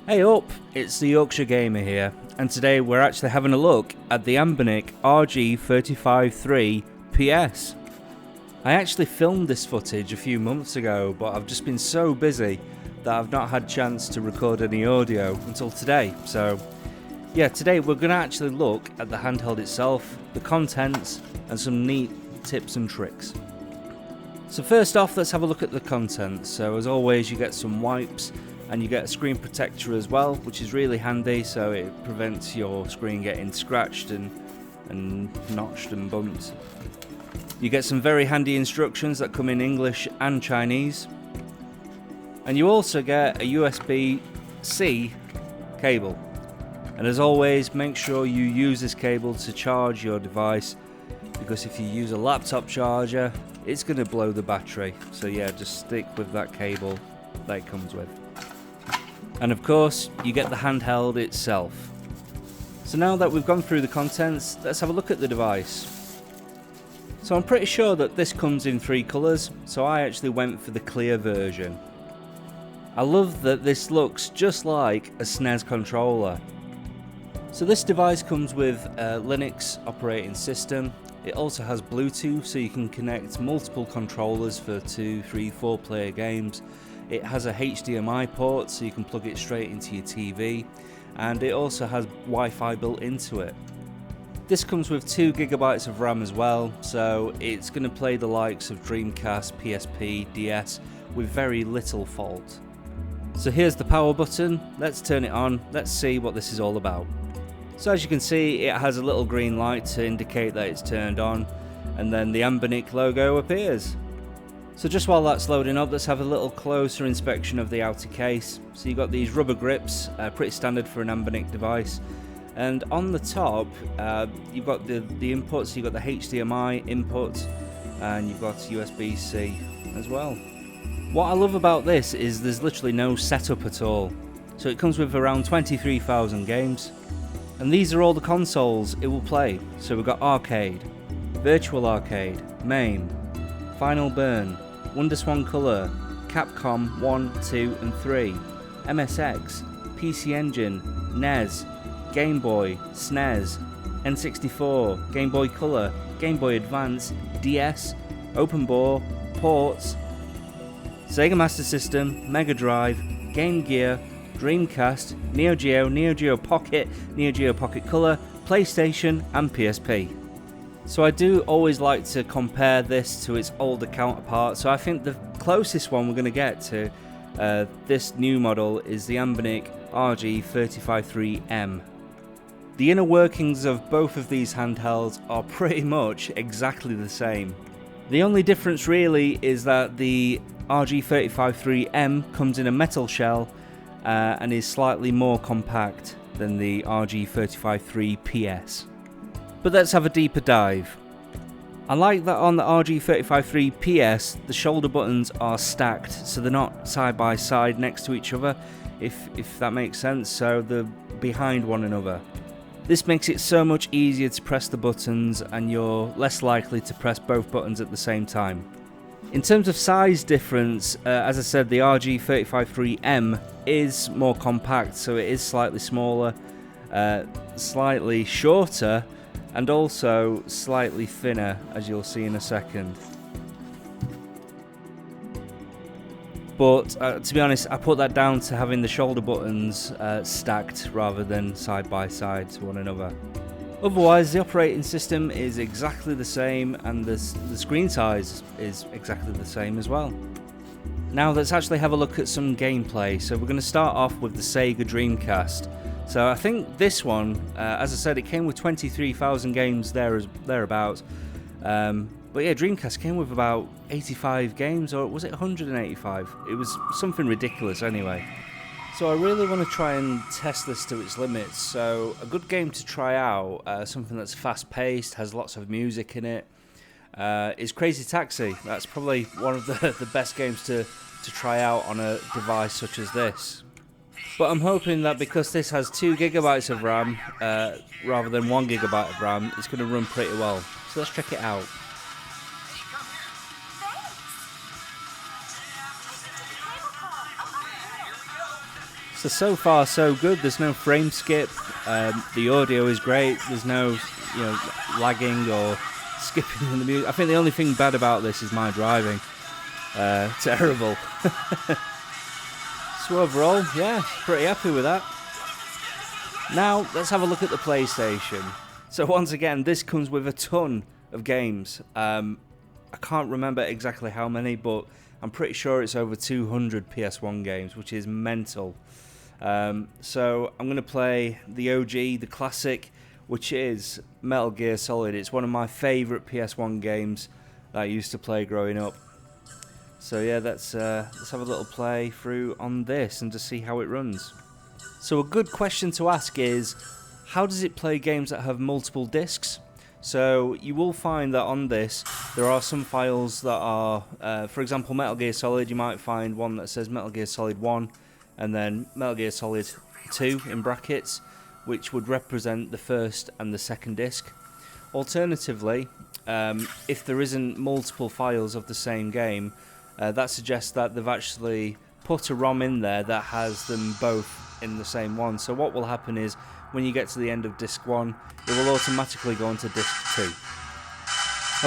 Hey up, it's the Yorkshire Gamer here, and today we're actually having a look at the Anbernic RG353PS. I actually filmed this footage a few months ago, but I've just been so busy that I've not had a chance to record any audio until today. So yeah, today we're going to actually look at the handheld itself, the contents, and some neat tips and tricks. So first off, let's have a look at the contents. So as always, you get some wipes, and you get a screen protector as well, which is really handy, so it prevents your screen getting scratched and notched and bumped. You get some very handy instructions that come in English and Chinese. And you also get a USB-C cable. And as always, make sure you use this cable to charge your device, because if you use a laptop charger, it's going to blow the battery. So yeah, just stick with that cable that it comes with. And of course, you get the handheld itself. So now that we've gone through the contents, let's have a look at the device. So I'm pretty sure that this comes in 3 colours, so I actually went for the clear version. I love that this looks just like a SNES controller. So this device comes with a Linux operating system. It also has Bluetooth, so you can connect multiple controllers for 2, 3, 4 player games. It has a HDMI port, so you can plug it straight into your TV, and it also has Wi-Fi built into it. This comes with 2 GB of RAM as well, so it's going to play the likes of Dreamcast, PSP, DS with very little fault. So here's the power button, let's turn it on, let's see what this is all about. So as you can see, it has a little green light to indicate that it's turned on, and then the Anbernic logo appears. So just while that's loading up, let's have a little closer inspection of the outer case. So you've got these rubber grips, pretty standard for an Anbernic device. And on the top, you've got the inputs, so you've got the HDMI input, and you've got USB-C as well. What I love about this is there's literally no setup at all. So it comes with around 23,000 games. And these are all the consoles it will play. So we've got Arcade, Virtual Arcade, MAME, Final Burn, WonderSwan Color, Capcom 1, 2 and 3, MSX, PC Engine, NES, Game Boy, SNES, N64, Game Boy Color, Game Boy Advance, DS, Open Bore, Ports, Sega Master System, Mega Drive, Game Gear, Dreamcast, Neo Geo, Neo Geo Pocket, Neo Geo Pocket Color, PlayStation and PSP. So I do always like to compare this to its older counterpart, so I think the closest one we're going to get to this new model is the Anbernic RG353M. The inner workings of both of these handhelds are pretty much exactly the same. The only difference really is that the RG353M comes in a metal shell and is slightly more compact than the RG353PS. But let's have a deeper dive. I like that on the RG353PS the shoulder buttons are stacked, so they're not side by side next to each other, if that makes sense, so they're behind one another. This makes it so much easier to press the buttons, and you're less likely to press both buttons at the same time. In terms of size difference, as I said, the RG353M is more compact, so it is slightly smaller, slightly shorter, and also slightly thinner, as you'll see in a second. But to be honest, I put that down to having the shoulder buttons stacked rather than side by side to one another. Otherwise, the operating system is exactly the same, and the screen size is exactly the same as well. Now let's actually have a look at some gameplay. So we're going to start off with the Sega Dreamcast. So I think this one, as I said, it came with 23,000 games thereabouts. But yeah, Dreamcast came with about 85 games, or was it 185? It was something ridiculous anyway. So I really want to try and test this to its limits. So a good game to try out, something that's fast-paced, has lots of music in it, is Crazy Taxi. That's probably one of the best games to try out on a device such as this. But I'm hoping that because this has 2 GB of RAM rather than 1 GB of RAM, it's going to run pretty well. So let's check it out. So far so good. There's no frame skip. The audio is great. There's no lagging or skipping in the music. I think the only thing bad about this is my driving. Terrible. So overall, yeah, pretty happy with that. Now let's have a look at the PlayStation. So once again, this comes with a ton of games. I can't remember exactly how many, but I'm pretty sure it's over 200 PS1 games, which is mental. So I'm going to play the OG, the classic, which is Metal Gear Solid. It's one of my favourite PS1 games that I used to play growing up. So yeah, let's have a little play through on this and just see how it runs. So a good question to ask is, how does it play games that have multiple discs? So you will find that on this, there are some files that are, for example, Metal Gear Solid, you might find one that says Metal Gear Solid 1, and then Metal Gear Solid 2 in brackets, which would represent the first and the second disc. Alternatively, if there isn't multiple files of the same game, that suggests that they've actually put a ROM in there that has them both in the same one. So what will happen is, when you get to the end of disc 1, it will automatically go into disc 2.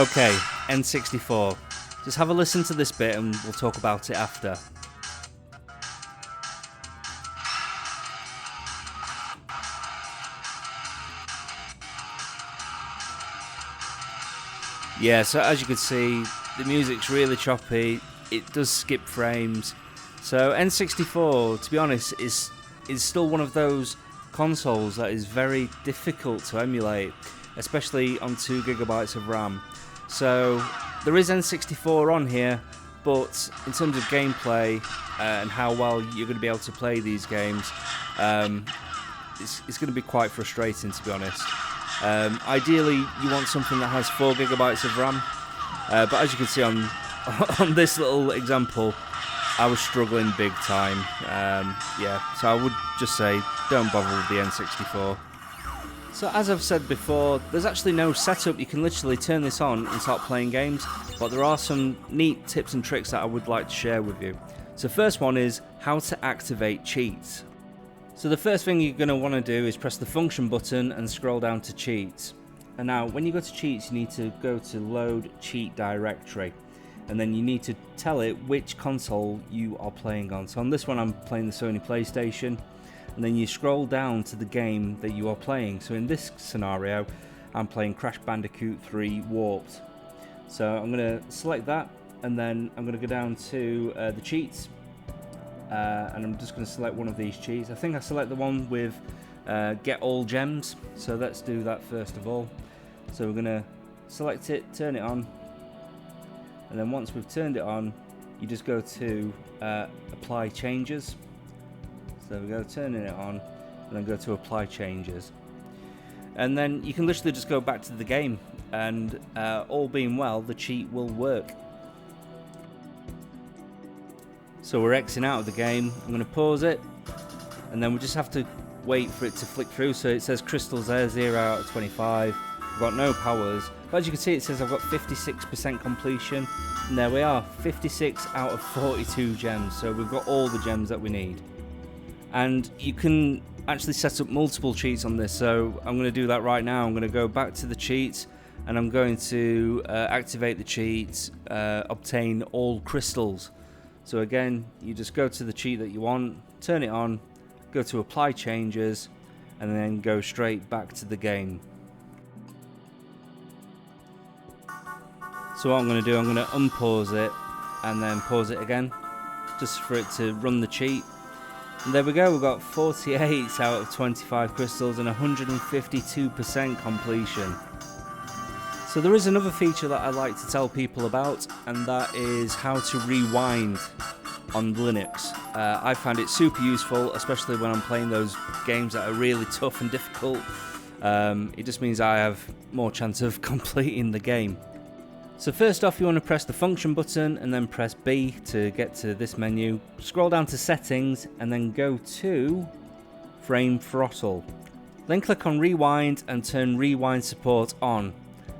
Okay, N64. Just have a listen to this bit and we'll talk about it after. Yeah, so as you can see, the music's really choppy, it does skip frames. So N64, to be honest, is still one of those consoles that is very difficult to emulate, especially on 2 GB of RAM. So there is N64 on here, but in terms of gameplay and how well you're going to be able to play these games, it's going to be quite frustrating, to be honest. Ideally, you want something that has 4 GB of RAM, but as you can see on this little example, I was struggling big time. Yeah, so I would just say don't bother with the N64. So as I've said before, there's actually no setup. You can literally turn this on and start playing games, but there are some neat tips and tricks that I would like to share with you. So first one is how to activate cheats. So the first thing you're going to want to do is press the function button and scroll down to cheats. And now when you go to cheats, you need to go to load cheat directory. And then you need to tell it which console you are playing on. So on this one I'm playing the Sony PlayStation, and then you scroll down to the game that you are playing. So in this scenario I'm playing Crash Bandicoot 3 Warped. So I'm going to select that, and then I'm going to go down to the cheats, and I'm just going to select one of these cheats. I think I select the one with get all gems, so let's do that first of all. So we're going to select it, turn it on, and then once we've turned it on, you just go to apply changes. So we go turning it on, and then go to apply changes, and then you can literally just go back to the game, and all being well, the cheat will work. So we're Xing out of the game. I'm going to pause it, and then we just have to wait for it to flick through. So it says crystals there, 0 out of 25. I've got no powers, but as you can see, it says I've got 56% completion, and there we are, 56 out of 42 gems. So we've got all the gems that we need, and you can actually set up multiple cheats on this. So I'm going to do that right now. I'm going to go back to the cheats, and I'm going to activate the cheats, obtain all crystals. So again, you just go to the cheat that you want, turn it on, go to apply changes, and then go straight back to the game. So what I'm going to do, I'm going to unpause it and then pause it again, just for it to run the cheat. And there we go, we've got 48 out of 25 crystals and 152% completion. So there is another feature that I like to tell people about, and that is how to rewind on Linux. I find it super useful, especially when I'm playing those games that are really tough and difficult. It just means I have more chance of completing the game. So first off, you want to press the function button and then press B to get to this menu. Scroll down to settings and then go to frame throttle. Then click on rewind and turn rewind support on.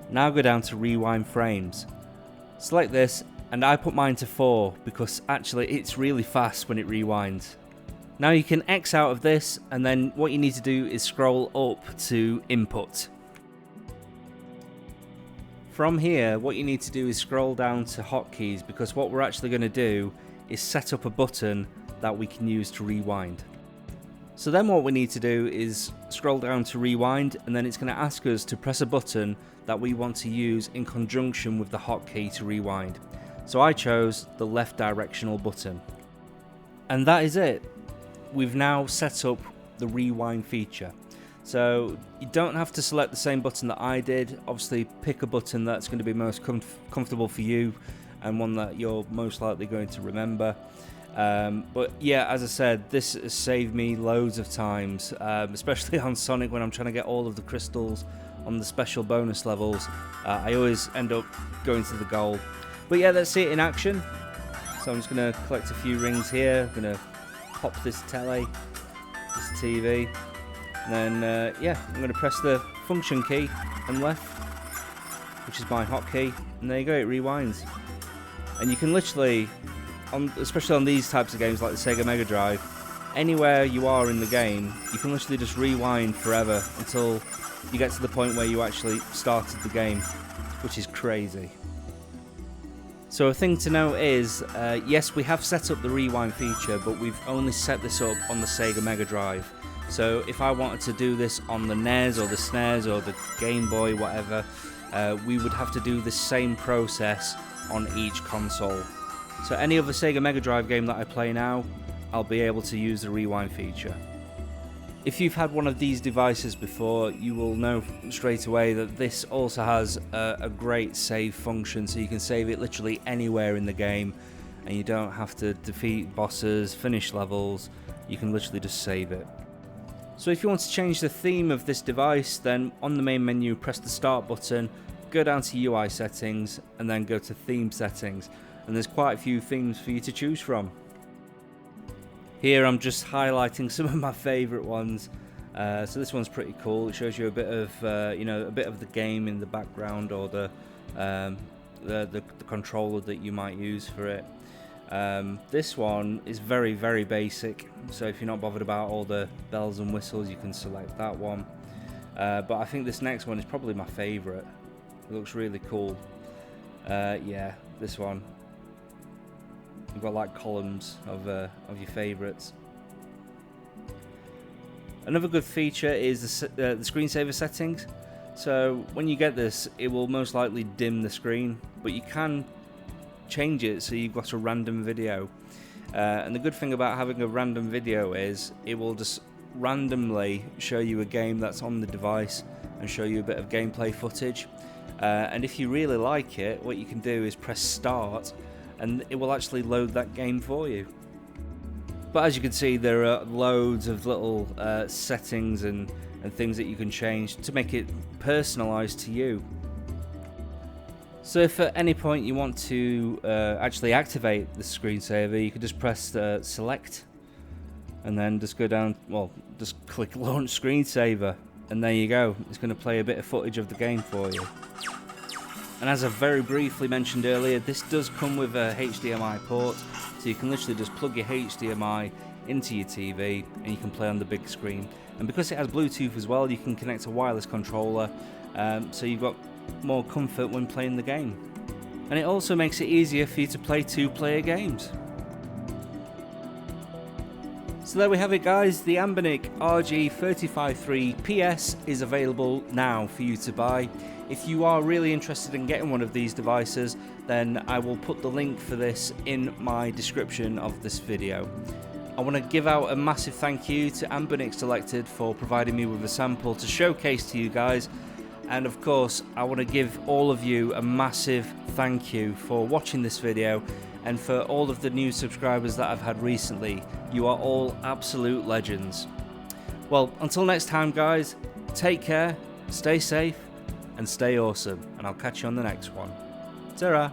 Now go down to rewind frames. Select this, and I put mine to 4 because actually it's really fast when it rewinds. Now you can X out of this, and then what you need to do is scroll up to input. From here, what you need to do is scroll down to hotkeys, because what we're actually going to do is set up a button that we can use to rewind. So then what we need to do is scroll down to rewind, and then it's going to ask us to press a button that we want to use in conjunction with the hotkey to rewind. So I chose the left directional button. And that is it. We've now set up the rewind feature. So you don't have to select the same button that I did. Obviously pick a button that's going to be most comfortable for you and one that you're most likely going to remember. But yeah, as I said, this has saved me loads of times, especially on Sonic when I'm trying to get all of the crystals on the special bonus levels. I always end up going to the goal. But yeah, let's see it in action. So I'm just going to collect a few rings here. I'm going to pop this telly, this TV, and then yeah, I'm going to press the function key and left, which is my hotkey, and there you go, it rewinds. And you can literally, especially on these types of games like the Sega Mega Drive, anywhere you are in the game, you can literally just rewind forever until you get to the point where you actually started the game, which is crazy. So a thing to note is, yes, we have set up the rewind feature, but we've only set this up on the Sega Mega Drive. So if I wanted to do this on the NES or the SNES or the Game Boy, whatever, we would have to do the same process on each console. So any other Sega Mega Drive game that I play now, I'll be able to use the rewind feature. If you've had one of these devices before, you will know straight away that this also has a great save function, so you can save it literally anywhere in the game and you don't have to defeat bosses, finish levels, you can literally just save it. So if you want to change the theme of this device, then on the main menu press the start button, go down to UI settings and then go to theme settings, and there's quite a few themes for you to choose from. Here I'm just highlighting some of my favourite ones. So this one's pretty cool. It shows you a bit of a bit of the game in the background, or the controller that you might use for it. This one is very, very basic, so if you're not bothered about all the bells and whistles, you can select that one. But I think this next one is probably my favourite. It looks really cool. Yeah, this one. You've got like columns of your favourites. Another good feature is the screensaver settings. So when you get this, it will most likely dim the screen, but you can change it so you've got a random video. And the good thing about having a random video is it will just randomly show you a game that's on the device and show you a bit of gameplay footage. And if you really like it, what you can do is press start and it will actually load that game for you. But as you can see, there are loads of little settings and things that you can change to make it personalised to you. So if at any point you want to actually activate the screensaver, you can just press select and then just go down, well, just click launch screensaver, and there you go, it's going to play a bit of footage of the game for you. And as I very briefly mentioned earlier, this does come with a HDMI port, so you can literally just plug your HDMI into your TV and you can play on the big screen. And because it has Bluetooth as well, you can connect a wireless controller, so you've got more comfort when playing the game. And it also makes it easier for you to play two-player games. So there we have it, guys. The Anbernic RG353PS is available now for you to buy. If you are really interested in getting one of these devices, then I will put the link for this in my description of this video. I want to give out a massive thank you to Anbernic Selected for providing me with a sample to showcase to you guys. And of course, I want to give all of you a massive thank you for watching this video, and for all of the new subscribers that I've had recently. You are all absolute legends. Well, until next time, guys, take care, stay safe, and stay awesome, and I'll catch you on the next one. Ta-ra!